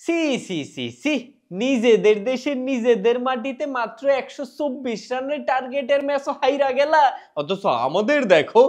C C C C নিজেদের দেশের নিজেদের মাটিতে মাত্র 124 রানের টার্গেটের ম্যাচও হাইরা গেলা, অথচ আমাদের দেখো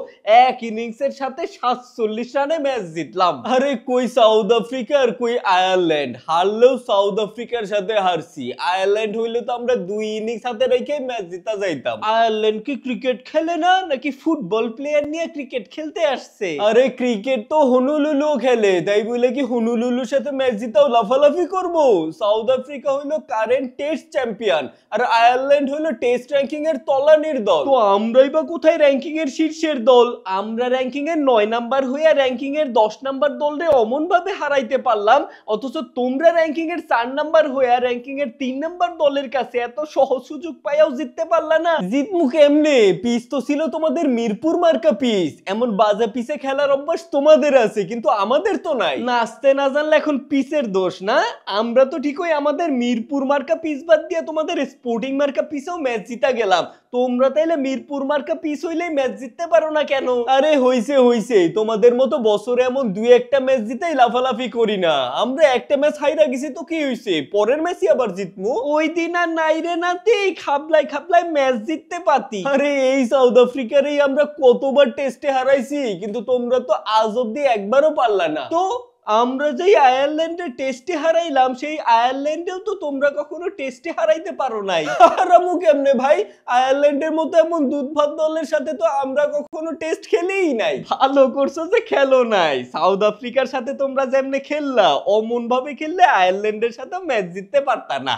এক ইনিংসের সাথে 47 রানে ম্যাচ জিতলাম। আরে কই সাউথ আফ্রিকা আর কই আয়ারল্যান্ড, হারলেও সাউথ আফ্রিকার সাথে হারছি, আয়ারল্যান্ড হইলে তো আমরা 2 ইনিংস হাতে রেখে ম্যাচ জিতা যাইতাম। আয়ারল্যান্ড কি ক্রিকেট খেলে না নাকি ফুটবল প্লেয়ার নিয়ে ক্রিকেট খেলতে আসছে? আরে ক্রিকেট তো হনুলুলু খেলে, তাই বলে কি হনুলুলুর সাথে ম্যাচ জিতাও লাফালাফি করবো? সাউথ আফ্রিকা হইলো কারেন্ট টেস্ট চ্যাম্পিয়ন আর আয়ারল্যান্ড হইলো টেস্ট র্যাঙ্কিং এর তলানির দল। তো আমরাই বা কোথায় র্যাঙ্কিং এর শীর্ষের দল? আমরা র্যাঙ্কিং এর 9 নাম্বার হইয়া র্যাঙ্কিং এর 10 নাম্বার দলরে অমন ভাবে হারাইতে পারলাম, অথচ তোমরা র্যাঙ্কিং এর 4 নাম্বার হইয়া র্যাঙ্কিং এর 3 নাম্বার দলের কাছে এত সহজ সুযোগ পাইয়াও জিততে পারলা না। জিতমু কেমনে? পিচ তো ছিল তোমাদের মিরপুর মার্কা পিচ, এমন বাজা পিচে খেলার অভ্যাস তোমাদের আছে কিন্তু আমাদের তো নাই। নাচতে না জানলে এখন পিচের দোষ না? আমরা তো ঠিকই আমাদের মিরপুর মার্কা পিচ বাদ দিয়ে তোমাদের স্পোর্টিং মার্কা পিচেও ম্যাচ জিতা গেলাম, তোমরা তাইলে মিরপুর মার্কা পিচ হইলেই ম্যাচ জিততে পারো না কেন? আরে হইছে হইছে, তোমাদের মতো বছরে এমন 2-1টা ম্যাচ জিতেই লাফালাফি করি না, আমরা একটা ম্যাচ হাইরা গেছি তো কি হইছে, পরের ম্যাচই আবার জিতমু। ওই দিন আর নাইরে নাতেই খাবলাই খাবলাই ম্যাচ জিততে পাতি। আরে এই সাউথ আফ্রিকারই আমরা কতবার টেস্টে হারাইছি, কিন্তু তোমরা তো আজ অব্দি একবারও পারলা না। তো আমরা যেই আয়ারল্যান্ডে টেস্টে হারাইলাম, সেই আয়ারল্যান্ডেও তো তোমরা কখনো টেস্টে হারাইতে পারো নাই। হারামু কেমনে ভাই? আয়ারল্যান্ডের মতো এমন দুধ ভাত দলের সাথে তো আমরা কখনো টেস্ট খেলেই নাই। ভালো করছো যে খেলো নাই, সাউথ আফ্রিকার সাথে তোমরা যেমনে খেললা অমন ভাবে খেললে আয়ারল্যান্ডের সাথে ম্যাচ জিততে পারতা না।